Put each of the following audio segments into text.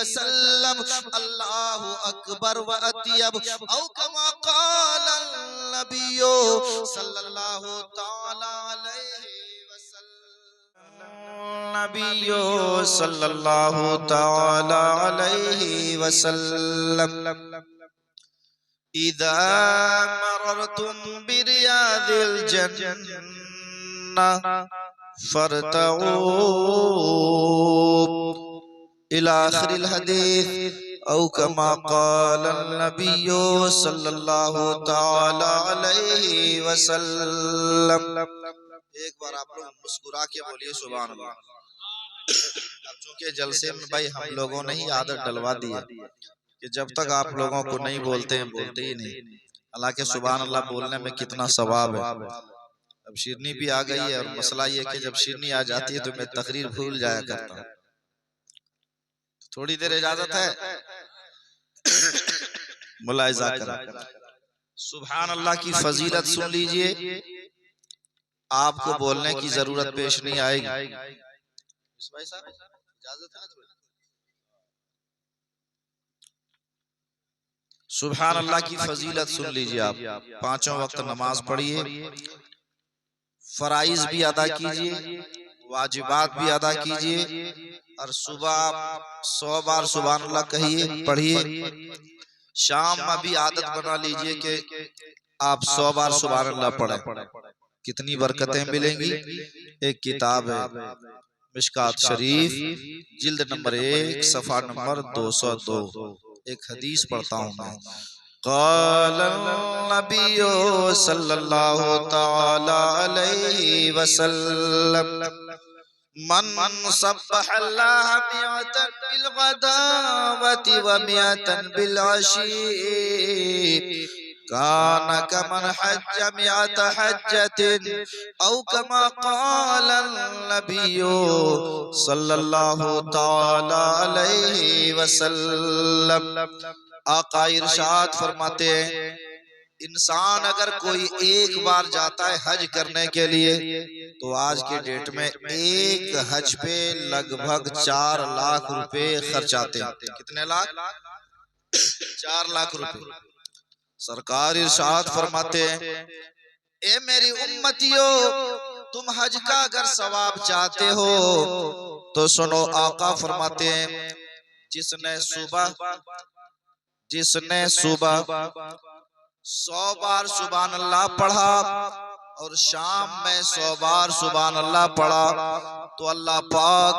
वसल्लम अल्लाहु अकबर व अतियब औ कमा क़ाल नबियो सल्लल्लाहु ताला अलैहि वसल्लम नबियो सल्लल्लाहु ताला अलैहि वसल्लम इदा मररतुम बिरियादिल जन्नह फरतऊ इला आखिरिल हदीस औ कमा क़ाल नबियो सल्लल्लाहु ताला अलैहि वसल्लम। एक बार आप लोग मुस्कुरा के बोलिए सुभान अल्लाह। अब चूंकि जलसे में भाई हम लोगों ने ही आदत डलवा दी है कि जब तक आप लोगों को नहीं बोलते हैं बोलते ही नहीं। हालांकि सुभान अल्लाह बोलने में कितना सवाब है। अब शिरनी भी आ गई है और मसला ये कि जब शिरनी आ जाती है तो मैं तकरीर भूल जाया करता हूँ। थोड़ी देर इजाजत है, मुलाहिजा करें। सुभान अल्लाह की फजीलत सुन लीजिए, आपको बोलने की जरूरत पेश नहीं आएगी। सुभान अल्लाह की फजीलत सुन लीजिए आप। पांचों वक्त नमाज पढ़िए, फराइज भी अदा कीजिए, वाजिबात भी अदा कीजिए और सुबह 100 बार सुभान अल्लाह कहिए पढ़िए। शाम में भी आदत बना लीजिए कि आप 100 बार सुभान अल्लाह पढ़ें। कितनी बरकतें मिलेंगी। एक किताब है मिशकात शरीफ, जिल्द नंबर 1 सफ़ा नंबर 202। एक हदीस पढ़ता हूँ मैं। क़ाल नबियो सल्लल्लाहु ताला अलैहि वसल्लम मन सब्बहल्लाह मिअतन बिल गदावति व मिअतन बिल अशी काना कमन हज्ज मिअत हज्जतिन औ कमा क़ाल नबियो सल्लल्लाहु ताला अलैहि वसल्लम। आका इरशाद फरमाते हैं, इंसान अगर कोई एक बार जाता है हज करने के लिए तो आज के डेट में एक हज पे लगभग 4 लाख रुपए खर्च आते हैं। कितने लाख? 4 लाख रुपए। सरकार इरशाद फरमाते हैं, ए मेरी उम्मतियों, तुम हज का अगर सवाब चाहते हो तो सुनो, आका फरमाते हैं, जिसने सुबह 100 बार सुभान अल्लाह पढ़ा और शाम में 100 बार सुभान अल्लाह पढ़ा तो अल्लाह पाक,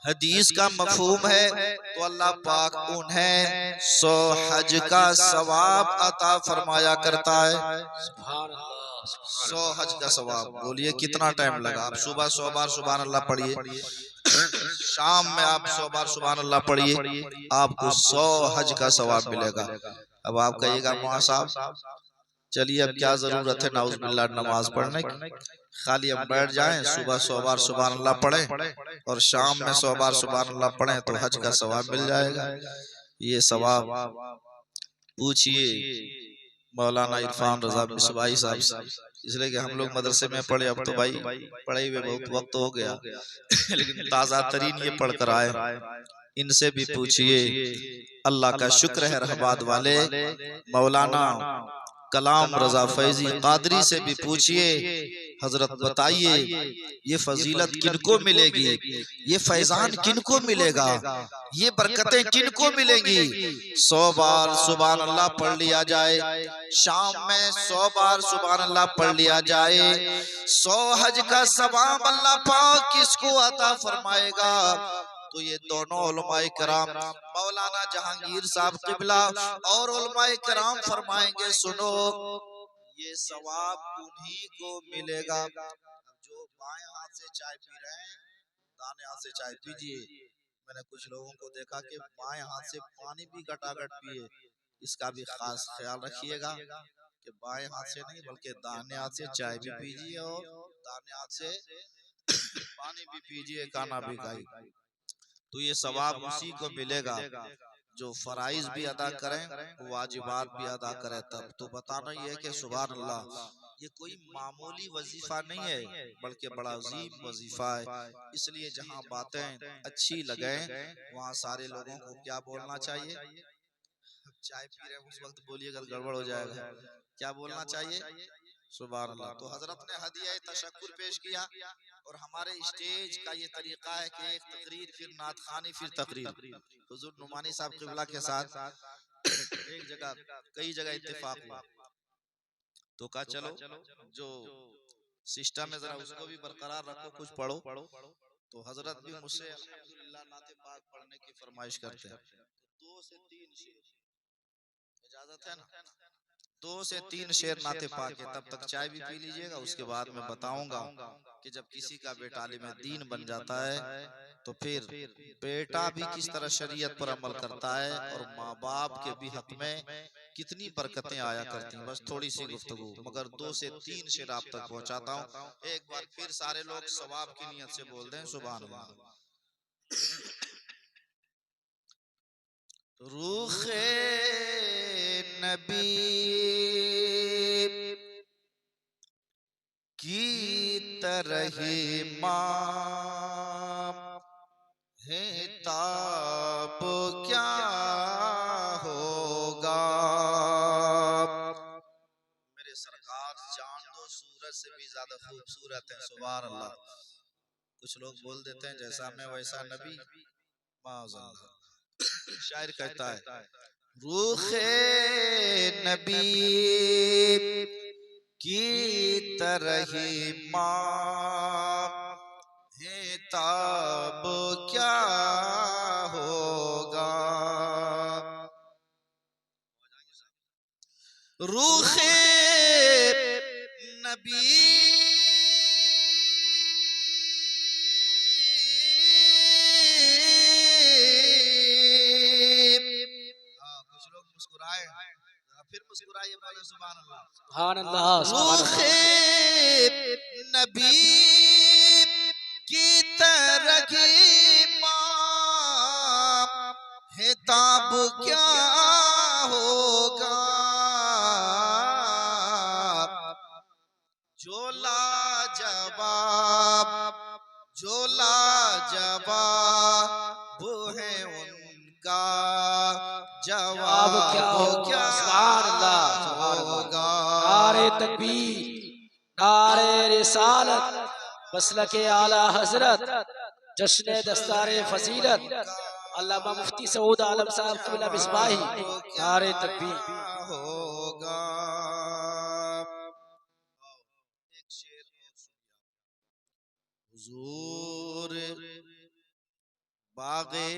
हदीस का मफहूम है, तो अल्लाह पाक उन्हें 100 हज का सवाब अता फरमाया करता है। 100 हज का सवाब। बोलिए कितना टाइम लगा। आप सुबह 100 बार सुभान अल्लाह पढ़िए, शाम में आप 100 बार सुभान अल्लाह पढ़िए, आपको 100 हज का सवाब मिलेगा। अब आप कहिएगा मौलाना साहब चलिए अब क्या जरूरत है नाउज़ बिल्लाह नमाज पढ़ने की, खाली हम बैठ जाएं, सुबह 100 बार सुभान अल्लाह पढ़ें और शाम में 100 बार सुभान अल्लाह पढ़ें तो हज का सवाब मिल जाएगा। ये सवाब पूछिए मौलाना इरफान रजा मिसवाई साहब से, इसलिए कि हम लोग मदरसे में पढ़े, अब तो भाई पढ़े हुए बहुत वक्त हो गया लेकिन ताज़ा तरीन ये पढ़कर आए। इनसे भी पूछिए। अल्लाह का शुक्र है रहबाद वाले मौलाना कलाम रजा फैजी कादरी से भी पूछिए, हजरत बताइए ये फजीलत किनको मिलेगी, ये फैजान किनको मिलेगा, ये बरकतें किनको मिलेंगी। 100 बार सुभान अल्लाह पढ़ लिया जाए, शाम में 100 बार सुभान अल्लाह पढ़ लिया जाए, 100 हज का सवाब अल्लाह पाक किसको अता फरमाएगा। तो ये दोनों उलमाए कराम मौलाना जहांगीर साहब किबला और उलमाए कराम फरमाएंगे, सुनो ये सवाब उन्हीं को मिलेगा। जो बाएं हाथ से चाय पी रहे हैं, दाने हाथ से चाय पीजिए। मैंने कुछ लोगों को देखा कि बाएं हाथ से पानी भी गटागट पिए, इसका भी खास ख्याल रखिएगा कि बाएं हाथ से नहीं बल्कि दाहिने हाथ से चाय भी पीजिए और दाहिने हाथ से पानी भी पीजिए, खाना भी खाइए। तो ये सवाब उसी को मिलेगा जो फराइज भी अदा करें, वाजिबात भी अदा करें। तब तो बताना ये है कि सुभान अल्लाह ये कोई मामूली वजीफा नहीं है, बल्कि बड़ा अजीम वजीफा है। इसलिए जहाँ बातें अच्छी लगे वहाँ सारे लोगों को क्या बोलना चाहिए? चाय पी रहे हैं उस वक्त बोलिएगा गड़बड़ हो जाएगा। क्या बोलना चाहिए? सुभान अल्लाह। तो हजरत ने हदिया तशक्कुर पेश किया और हमारे स्टेज का ये तरीका है कि एक तकरीर, फिर नात खानी, फिर तकरीर। हुजूर नुमानी साहब क़िबला के साथ एक जगह, कई जगह इत्तेफाक हुआ, तो कहा चलो जो सिस्टम है जरा उसको भी बरकरार रखो, कुछ पढ़ो। तो हजरत भी मुझसे अल्हम्दुलिल्लाह नाते पाक पढ़ने की फरमाइश करते हैं। तो 2 से 3 शेर, इजाजत है ना? 2 से 3 शेर नाते पाक है। तब तक चाय भी पी लीजिएगा। उसके बाद मैं बताऊंगा कि जब किसी का बेटा आलिम दीन बन जाता है तो फिर बेटा भी किस तरह शरीयत पर अमल करता है और माँ बाप के भी हक में कितनी बरकतें आया करती हैं। बस थोड़ी सी गुफ्तगू, मगर 2 से 3 शेर आप तक पहुंचाता हूँ। एक बार फिर सारे लोग सवाब की नियत से बोल दें सुभान अल्लाह। रूखे नबी की तरह माँ है ताप क्या होगा। मेरे सरकार चांद और सूरज से भी ज्यादा खूबसूरत है। सुभान अल्लाह। कुछ लोग बोल देते हैं जैसा मैं वैसा नबी, माअज़ल्लाह। शायर कहता है रूखे नबी की तरह माँ है ताब क्या होगा। रूखे नबी कुछ लोग मुस्कुराए, फिर मुस्कुराइए, बोले सुभान अल्लाह। सुभान अल्लाह, सुभान रूखे नबी की तरह माँ है ताब क्या होगा। जो लाजवाब है उनका जवाब क्या जवाब क्या सुभान अल्लाह, सुभान अल्लाह। होगा। नारे तकबीर, नारे रिसालत, मसलके आला हजरत, जश्न दस्तारे फजीलत, अल्लामा मुफ्ती सऊद आलम साहब क़िबला मिसबाही। नारे तकबीर होगा। एक शेर हुजूर बागे,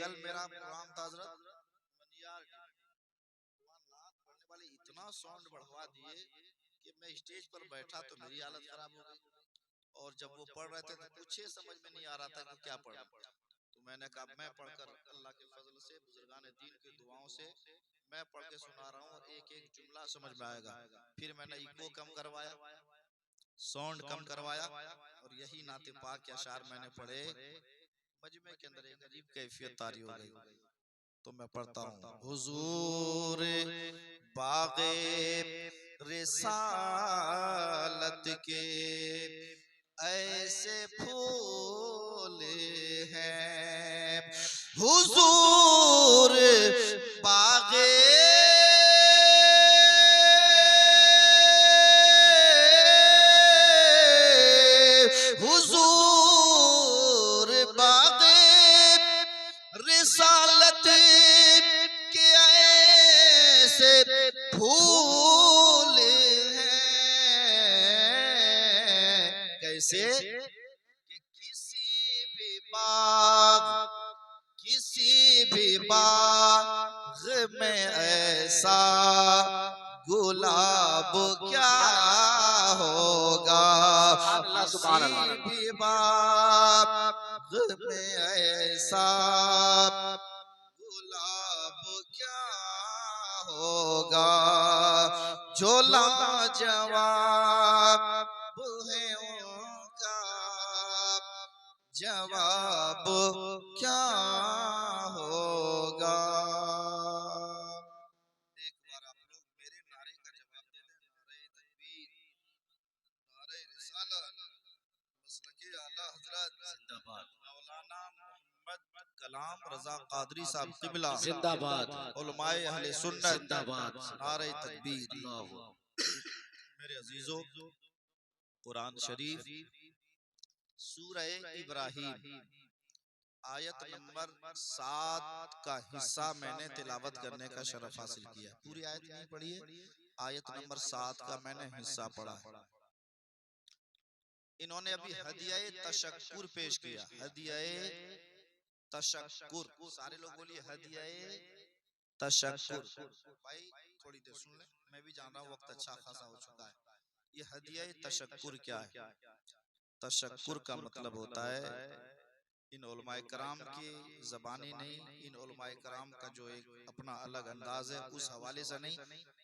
कल मेरा प्रोग्राम था हजरत मनियार की, नात पढ़ने वाले इतना साउंड बढ़वा दिए कि मैं स्टेज पर बैठा तो मेरी हालत खराब हो गई। और जब वो पढ़ रहे थे तो कुछ ही समझ में नहीं आ रहा था कि क्या पढ़। तो मैंने कहा मैं पढ़कर अल्लाह के फजल से, बुजुर्गान दीन की दुआओं से मैं पढ़ के सुना रहा हूँ और एक एक जुमला समझ में आएगा। फिर मैंने इको कम करवाया, साउंड कम करवाया और यही नाते पाक के अशार मैंने पढ़े। मजमे के अंदर एक अजीब कैफियत तारी हो गई। तो मैं पढ़ता हूँ हुजूर बागे रिसालत के ऐसे फूल हैं। हुजूर बागे हुजूर बागे रिसालत के ऐसे फूल हैं। कैसे कि किसी भी बाग में ऐसा गुलाब क्या होगा। किसी भी बाग में ऐसा गुलाब क्या होगा। जो लाजवाब है उनका जवाब क्या होगा। एक बार आप लोग मेरे नारे का जवाब दे दें, नारे तकबीर। कलाम रजा कादरी साहब किबला जिंदाबाद, उलमाए अहले सुन्नत जिंदाबाद। नारे तकबीर। अल्लाह मेरे अजीजों, कुरान शरीफ सूरह इब्राहिम आयत नंबर 7 का हिस्सा मैंने तिलावत करने का शरफ हासिल किया। पूरी आयत नहीं पढ़ी है, आयत नंबर 7 का मैंने हिस्सा पढ़ा है। इन्होंने अभी हदियाए तशक्कुर पेश किया। हदियाए तशक्कुर, सारे लोग बोलिए हदियाए तशक्कुर। भाई थोड़ी देर सुन ले, मैं भी जान रहा हूँ वक्त अच्छा खासा हो चुका है। ये हदियाए तशक्कुर क्या है? तशक्कुर का मतलब होता है, इन उलमाए कराम की ज़बानी नहीं, इन उलमाए कराम का जो एक अपना अलग अंदाज है, उस हवाले से नहीं,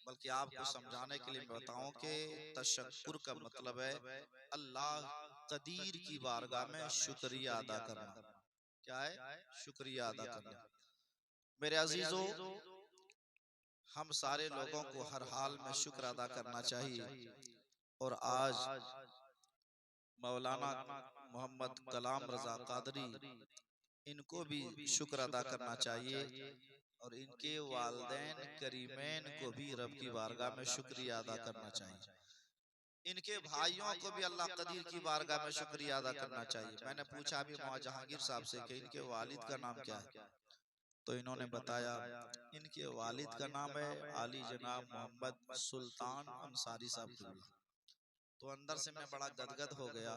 बल्कि आपको समझाने के लिए मैं बताऊं कि तशक्कुर का मतलब है अल्लाह कदीर की बारगाह में शुक्रिया अदा करना। क्या है? शुक्रिया अदा करना। मेरे अजीजों, हम सारे लोगों को हर हाल में शुक्र अदा करना चाहिए, और आज मौलाना मोहम्मद कलाम रजा कादरी, इनको भी शुक्र अदा करना चाहिए, और इनके वालिदैन करीमैन को भी रब की बारगाह में शुक्रिया अदा करना चाहिए। इनके भाइयों को भी अल्लाह कदीर की बारगाह में शुक्रिया अदा करना चाहिए। मैंने पूछा अभी मौलाना जहांगीर साहब से कि इनके वालिद का नाम क्या है, तो इन्होंने बताया इनके वालिद का नाम है आली जनाब मोहम्मद सुल्तान अंसारी साहब किबला। तो अंदर से मैं बड़ा गदगद हो गया।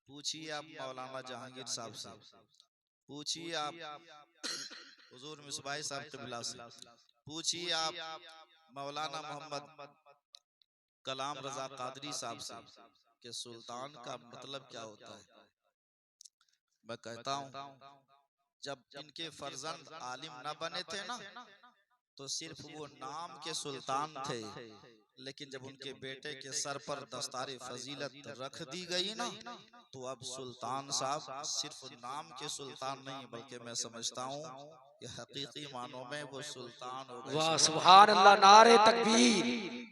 पूछिए आप मौलाना जहांगीर साहब से, पूछिए आप हुजूर मिसबाह साहब किबला से, पूछिए आप मौलाना मोहम्मद कलाम रजा कादरी साहब से कि सुल्तान का मतलब क्या होता है। मैं कहता हूँ, जब इनके फर्जंद आलिम न बने थे ना, तो सिर्फ वो नाम के सुल्तान थे, लेकिन जब उनके बेटे के सर पर दस्तारे फजीलत रख दी गई ना, तो अब सुल्तान साहब सिर्फ नाम के सुल्तान नहीं, बल्कि मैं समझता हूँ कि हकीकी मानों में वो सुल्तान हो गए। वाह सुभान अल्लाह, नारे तकबीर,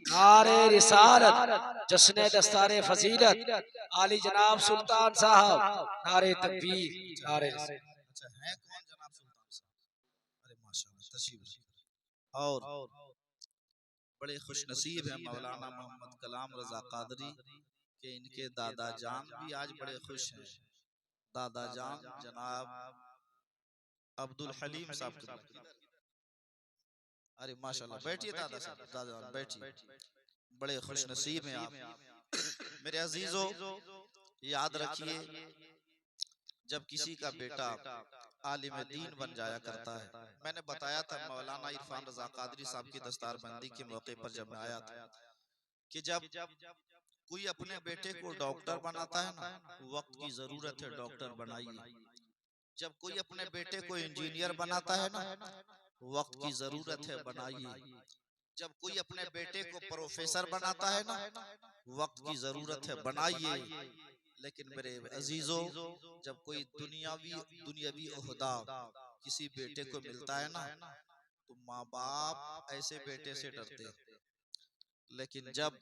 नारे रिसालत, जश्न दस्तारे फजीलत, आली जनाब सुल्तान साहब, नारे तकबीर, नारे रिसालत। अच्छा है कौन जनाब सुल्तान साहब? अरे माशाल्लाह, तशरीफ रखिए। और बड़े खुश नसीब है मौलाना मोहम्मद कलाम रजा कादरी के इनके दादा जान भी आज बड़े खुश हैं। दादा जान जनाब अब्दुल हलीम साहब के, अरे माशाल्लाह, बैठिए दादा साहब, दादा जान बैठिए, बड़े खुश नसीब हैं आप। मेरे अजीजों, याद रखिए, जब किसी का बेटा आलिम दीन बन जाया करता है, मैंने बताया था मौलाना इरफान रजा कादरी साहब की दस्तारबंदी के मौके पर जब मैं आया था, कि जब कोई अपने बेटे को डॉक्टर बनाता है ना, वक्त की जरूरत है डॉक्टर बनाइए। जब कोई अपने बेटे को इंजीनियर बनाता है ना, वक्त की जरूरत है बनाइए। जब कोई अपने बेटे को प्रोफेसर बनाता है ना, वक्त की जरूरत है बनाइए। लेकिन मेरे अजीजों, जब कोई दुनियावी ओहदा किसी बेटे को मिलता है ना, तो माँ बाप ऐसे बेटे से डरते हैं। लेकिन जब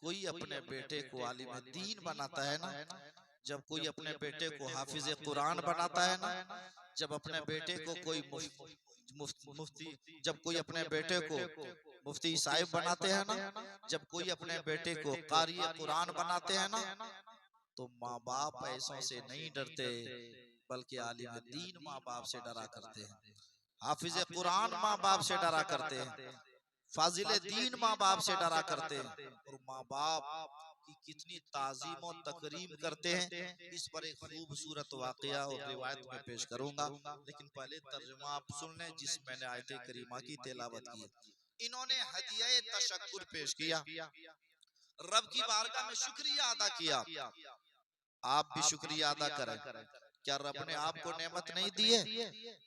कोई अपने बेटे को आलिम दीन बनाता है ना, जब कोई अपने बेटे को हाफिज कुरान बनाता है ना, जब अपने बेटे को कोई मुफ्ती, जब कोई अपने बेटे को मुफ्ती साहिब बनाते हैं ना, जब कोई अपने बेटे को कारी कुरान बनाते हैं ना, तो माँ बाप ऐसों से नहीं डरते, बल्कि आलिम दीन माँ बाप से डरा करते हैं। हाफिज कुरान माँ बाप से डरा करते हैं, फाजिल दीन माँ बाप से डरा करते हैं, और माँ बाप की कितनी ताजीम और तकरीम करते हैं, इस पर एक खूबसूरत वाकया और रिवायत में पेश करूंगा। लेकिन पहले तर्जुमा आप सुन लें, जिस मैंने आयत करीमा की तिलावत की। इन्होंने हदिया तशक्कुर पेश किया, रब की बारगाह में शुक्रिया अदा किया। आप भी शुक्रिया अदा करें। क्या रब ने आपको नेमत नहीं दी है?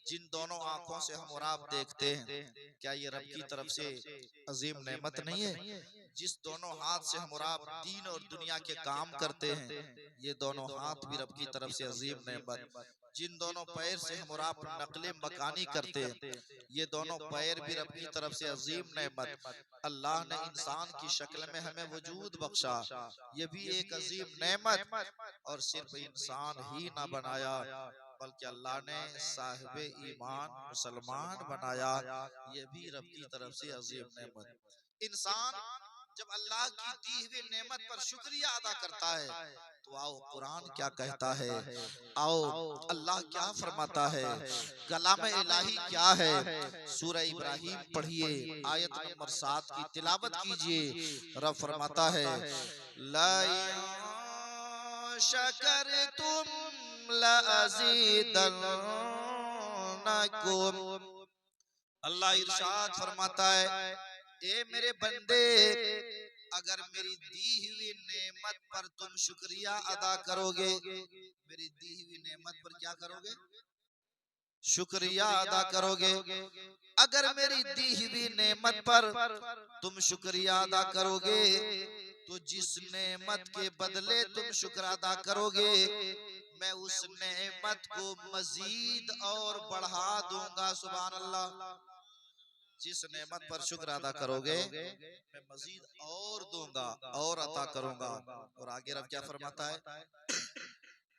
जिन दोनों आंखों से हम और आप देखते हैं, क्या ये रब की तरफ से अजीम नेमत नहीं है? जिस दोनों हाथ से हम और आप दीन और दुनिया के काम करते हैं, ये दोनों हाथ भी रब की तरफ से अजीम नेमत। जिन दोनों पैर से हम और आप नकले मकानी करते हैं, ये दोनों पैर भी रब की तरफ से अजीम नेमत। अल्लाह ने इंसान की शक्ल में हमें वजूद बख्शा, ये भी एक अजीम नेमत। और सिर्फ इंसान ही ना बनाया, बल्कि अल्लाह ने साहिबे ईमान मुसलमान बनाया। ये भी रब की तरफ से अजीम नेमत। इंसान जब अल्लाह की दी हुई नेमत पर शुक्रिया अदा करता है तो आओ कुरान क्या कहता है, आओ अल्लाह क्या फरमाता है, कलाम इलाही क्या है। सूरह इब्राहिम पढ़िए, आयत नंबर 7 की तिलावत कीजिए। रब फरमाता है ला शकरतुम लअज़ीदन्नकुम। अल्लाह इरशाद फरमाता है, ए मेरे बंदे, अगर मेरी दी हुई नेमत पर तुम शुक्रिया अदा करोगे, मेरी दी हुई नेमत पर क्या करोगे, शुक्रिया अदा करोगे। अगर मेरी दी हुई नेमत पर तुम शुक्रिया अदा करोगे तो जिस नेमत के बदले तुम शुक्र अदा करोगे मैं उस नेमत को मजीद और बढ़ा दूंगा। सुभान अल्लाह। जिस नेमत पर शुक्र अदा करोगे मैं मजीद और दूंगा और अता करूंगा। और आगे रब क्या फरमाता है,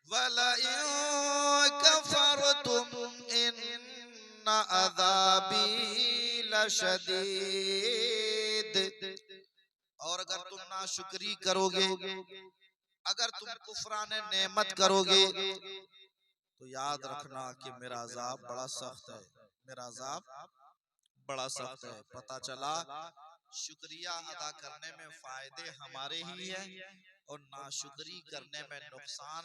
वलइन कफरतुम इन्न अज़ाबी लशदीद। और अगर तुम नाशुक्री करोगे, अगर तुम कुफरान नेमत करोगे तो याद रखना कि मेरा अजाब बड़ा सख्त है, मेरा अजाब बड़ा सख्त है। पता चला शुक्रिया अदा करने में फायदे हमारे ही हैं और नाशुक्री करने में नुकसान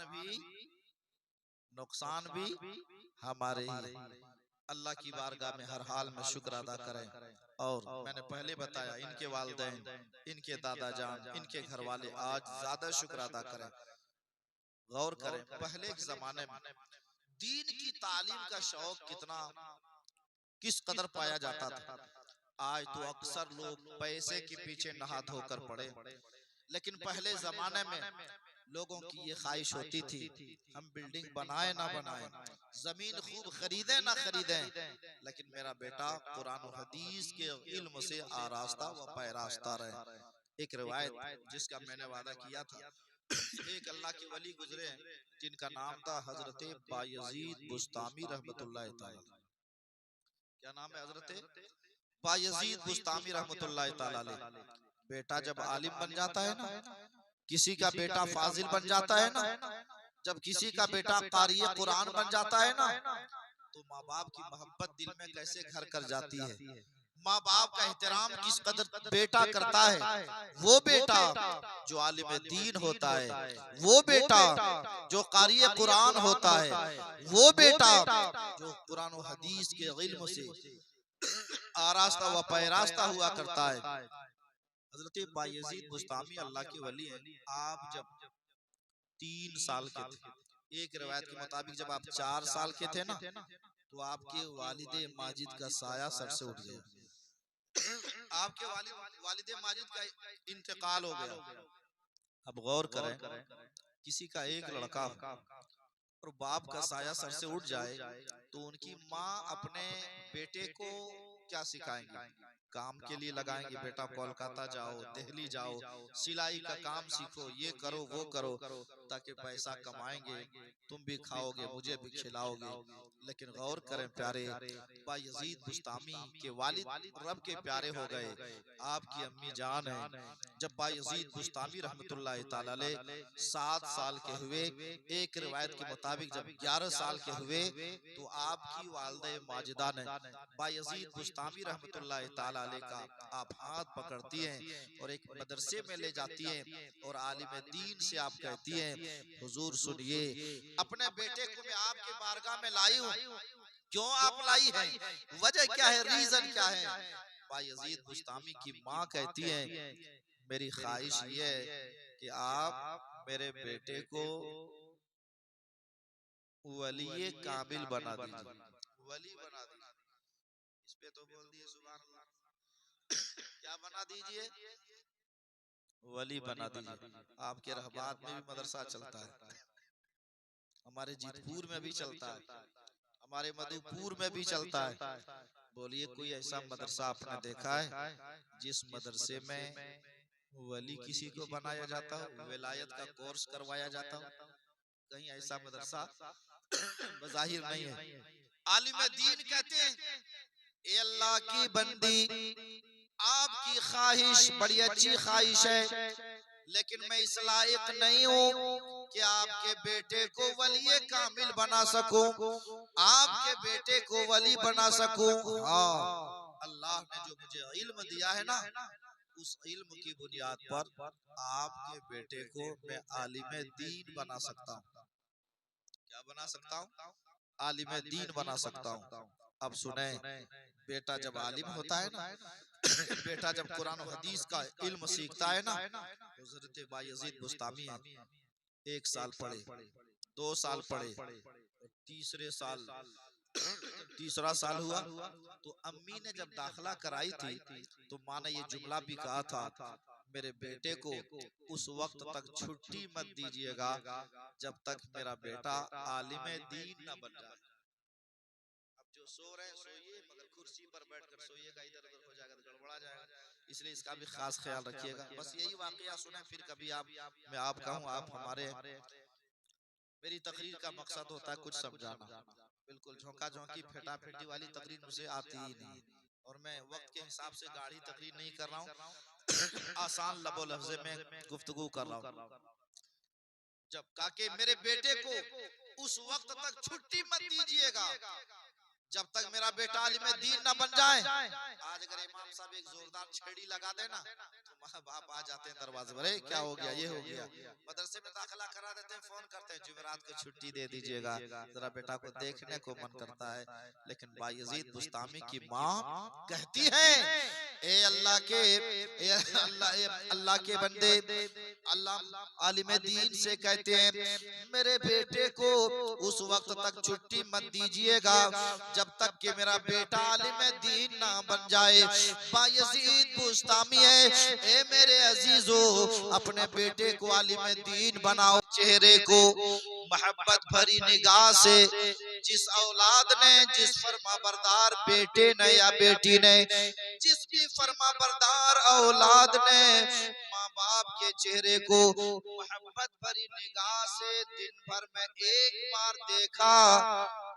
भी हमारे ही है। अल्लाह की बारगाह में हर हाल में शुक्र अदा करें। और मैंने पहले बताया इनके वालिदैन, इनके दादा जान, इनके घर वाले आज ज्यादा शुक्र अदा करें। गौर करें, पहले के जमाने में दीन की तालीम का शौक किस कदर पाया जाता था। आज तो अक्सर लोग पैसे के पीछे नहा धोकर पड़े, लेकिन पहले जमाने में लोगों की ये ख्वाहिश होती थी हम बिल्डिंग बनाए ना बनाए, जमीन खूब खरीदे ना खरीदें, लेकिन मेरा बेटा कुरान और हदीस के इल्म से आरास्ता व पैरास्ता रहे। एक रिवायत जिसका मैंने वादा किया था, एक अल्लाह के वली गुजरे जिनका नाम था हजरत बायजीद बुस्तामी रहमतुल्लाह तआला। क्या नाम है? हजरत बायजीद बुस्तामी रहमतुल्लाह तआला। बेटा जब आलिम बन जाता है ना, किसी का बेटा फाजिल बन जाता है ना, जब किसी का बेटा कारी कुरान बन जाता है ना, तो माँ बाप की मोहब्बत दिल में कैसे घर कर जाती है। माँ बाप का एहतराम किस कदर बेटा करता है। वो बेटा जो आलिम दीन होता है, वो बेटा जो कारी कुरान होता है, वो बेटा जो कुरान और हदीस के इल्म से आरास्ता व पैरास्ता हुआ करता है। हजरत बायजीद बुस्तामी अल्लाह के वली हैं। आप जब 3 साल के थे, एक रिवायत के मुताबिक जब आप 4 साल के थे ना, तो आपके वालिदे माजिद का साया सर से उठ गया। आपके वालिदे माजिद का इंतकाल हो गया। अब गौर करें, किसी का एक लड़का हो और बाप का साया सर से उठ जाए तो उनकी माँ अपने बेटे को क्या सिखाएंगी? काम के लिए लगाएंगे, बेटा कोलकाता जाओ, दिल्ली जाओ, सिलाई का काम सीखो, ये करो वो करो, ताकि पैसा कमाएंगे, तुम भी खाओगे मुझे भी खिलाओगे। लेकिन गौर करें प्यारे, बायजीद बुस्तामी के वालिद रब के प्यारे हो गए, आपकी अम्मी जान है। जब बायजीद बुस्तामी रहमतुल्लाह तआला अलैह 7 साल के हुए, एक रिवायत के मुताबिक जब 11 साल के हुए तो आपकी वालिदा माजिदा ने बायजीद बुस्तामी रहमतुल्लाह तआला अलैह का आप हाथ पकड़ती हैं और एक मदरसे में ले जाती हैं और आलिम दीन से आप कहती हैं, हुजूर सुनिए, अपने बेटे को मैं आपके बारगाह में लाई हूँ। क्यों आप लाई हैं? वजह क्या है? रीजन क्या है? बायजीद बुस्तामी की माँ कहती हैं, मेरी ख्वाहिश ये है कि आप मेरे बेटे को वली काबिल बना दीजिए, वली बना दीजिए। इस पे तो बोल दिए सुभान अल्लाह। क्या बना दीजिए? वली बना दीजिए। आपके रहबात में भी मदरसा चलता है, हमारे जीतपुर में भी चलता है, हमारे मधुपुर में भी चलता है। बोलिए कोई ऐसा मदरसा आपने देखा है जिस मदरसे में वली किसी को बनाया जाता हो, विलायत का कोर्स करवाया जाता हो? कहीं ऐसा मदरसा बज़ाहिर नहीं है। आलिम दीन कहते हैं, ए अल्लाह की बंदी, आपकी ख्वाहिश बड़ी अच्छी ख्वाहिश है, लेकिन मैं इस लायक नहीं हूँ कि आपके बेटे को वली कामिल बना सकूं, आपके बेटे को वली बना सकूं। हाँ, अल्लाह ने जो मुझे इल्म दिया है ना, उस इल्म की बुनियाद पर आपके बेटे को मैं आलिम दीन बना सकता हूँ। क्या बना सकता हूँ? आलिम दीन बना सकता हूँ। अब सुने, बेटा जब आलिम होता है ना, बेटा जब कुरान और हदीस का इल्म सीखता है ना, हज़रत बायज़ीद बुस्तामी है, 1 साल पढ़े, 2 साल पढ़े, और तीसरे साल जब तीसरा साल हुआ तो अम्मी ने जब दाखिला कराई थी तो माँ ने ये जुमला भी कहा था, मेरे बेटे को उस वक्त तक छुट्टी मत दीजिएगा जब तक मेरा बेटा आलिम दीन न बन जाए। अब जो सो रहे हैं सोइए, मगर कुर्सी पर बैठकर सोइएगा, इधर उधर हो जाएगा तो गड़बड़ा जाएगा, इसलिए इसका भी खास ख्याल रखिएगा। बस यही वाकया सुने, फिर कभी आप, मैं आपका हूँ, आप हमारे। मेरी तकरीर का मकसद होता है कुछ समझाना, बिल्कुल झोंका झोंकी फेटा फेटी वाली तकरीर मुझे आती ही नहीं, और मैं वक्त के हिसाब से गाढ़ी तकरीर नहीं कर रहा हूँ, आसान लबो लफ्जे में गुफ्तगू कर रहा हूँ। जब कहा कि मेरे बेटे को उस वक्त तक छुट्टी मत दीजिएगा जब तक मेरा बेटा आलिम दीन न बन जाए। आज अगर इमाम साहब एक जोरदार छेड़ी लगा देना तो माँ बाप आ जाते हैं दरवाजे पर, क्या हो गया, ये हो गया, मदरसे में दाखिला करा देते हैं, फोन करते हैं जुमेरात को छुट्टी दे दीजिएगा, जरा बेटा को देखने को मन करता है। लेकिन बायजीद बुस्तामी की माँ कहती है, ए अल्लाह के, अल्लाह के बंदे, अल्लाह आलिम दीन से कहते हैं, मेरे बेटे को उस वक्त तक छुट्टी मत दीजिएगा जब तक कि मेरा बेटा आलिम दीन ना बन जाए। बायजीद बुस्तामी है, ए मेरे अजीजो, अपने बेटे को आलिम दीन बनाओ, चेहरे को मोहब्बत भरी निगाह से, जिस औलाद ने, जिस फरमाबरदार बेटे ने या बेटी ने, जिस भी फरमाबरदार औलाद ने माँ बाप के चेहरे को मोहब्बत भरी निगाह से दिन भर में एक बार देखा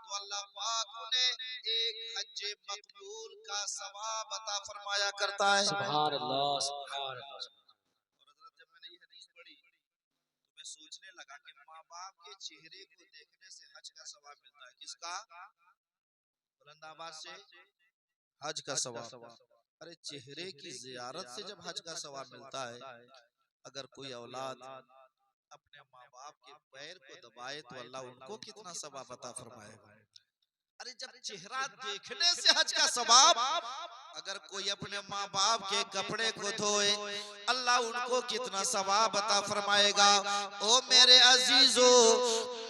तो अल्लाह पाक उन्हें एक हज मकबूल का सवाब अता फरमाया करता है। सुभान अल्लाह, सुभान अल्लाह। और हज़रत जब मैंने ये हदीस पढ़ी तो मैं सोचने लगा कि माँ बाप के चेहरे को देखने से हज का सवाब मिलता है। किसका? बुलंद आवाज से, हज का सवाब। अरे चेहरे की जियारत से जब हज का सवाब मिलता है, अगर कोई औलाद अपने माँ बाप के पैर को दबाए तो अल्लाह उनको कितना सवाब अता फरमाएगा। अरे जब चेहरा देखने से हज का सवाब, अगर कोई अपने माँ बाप के कपड़े को धोए अल्लाह उनको कितना सवाब अता फरमाएगा। ओ मेरे अजीजो,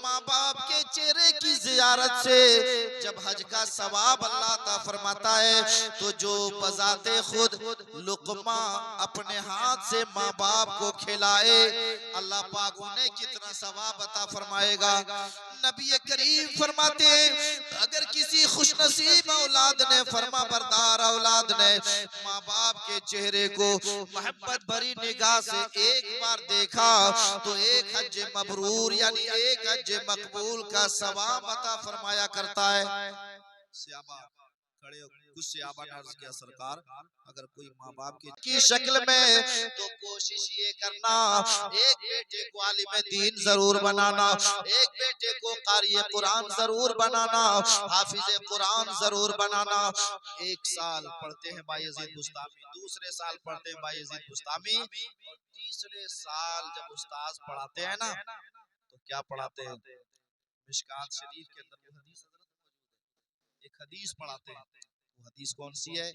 माँ बाप के चेहरे की जियारत से जब हज का सवाब अल्लाह अता फरमाता है तो जो बजाते खुद लुकमा अपने हाथ से माँ बाप को खिलाए अल्लाह पाक उन्हें कितना सवाब अता फरमाएगा। नबी करीम फरमाते हैं, अगर किसी खुशनसीब औलाद ने, फरमा बरदार औलाद ने माँ बाप के चेहरे को मोहब्बत भरी निगाह से एक बार देखा तो एक हज मबरूर यानी एक हज मकबूल का सवाब अता फरमाया करता है। सहाबा खड़े हो, कुछ सहाबा ने अर्ज किया, सरकार अगर कोई माँ बाप की शक्ल में तो कोशिश ये करना, एक बेटे को आलिम दीन जरूर बनाना, एक बेटे को कारी कुरान जरूर बनाना, हाफिज कुरान जरूर बनाना। 1 साल पढ़ते हैं बायजीद बुस्तामी, दूसरे साल पढ़ते हैं बायजीद बुस्तामी, और तीसरे साल जब उस्ताद पढ़ाते हैं ना तो क्या पढ़ाते हैं? मिशकात शरीफ के अंदर वो हदीस एक हदीस पढ़ाते हैं। वो हदीस कौन सी है?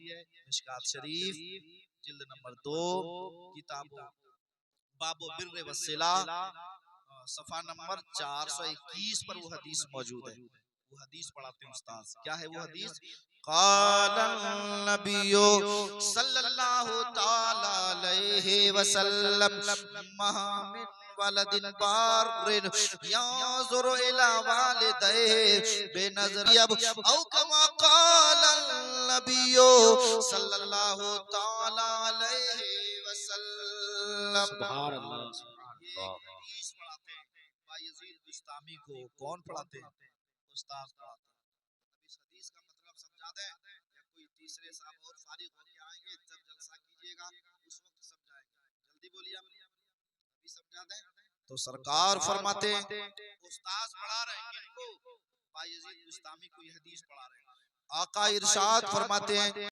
मिशकात शरीफ जिल्द नंबर 2 किताबो बाबो बिर्र वसिला सफा नंबर 421 पर वो हदीस मौजूद है। वो हदीस पढ़ाते हैं उस्ताद। क्या है वो हदीस? क़ालन नबियो सल्लल्लाहु ताला अलैहि वसल्लम महामिन वलदिन बारिन याज़ुरु इला वालिदैहि बेनज़री अब औ कमा क़ालन नबियो सल्लल्लाहु ताला अलैहि वसल्लम। सुभान अल्लाह, ये सुभान एक हदीस पढ़ाते हैं बायजीद बुस्तामी को। कौन पढ़ाते हैं? उस्ताद पढ़ाते हैं। अब इस हदीस का मतलब समझा दें या कोई तीसरे साहब और फारिग होके आएंगे, जब जलसा कीजिएगा उस वक्त समझाएंगे, जल्दी बोलिए आप, अभी समझा दें। तो सरकार फरमाते हैं उस्ताद पढ़ा रहे हैं किनको, बायजीद बिस्तामी को ये हदीस पढ़ा रहे हैं। आका इरशाद फरमाते हैं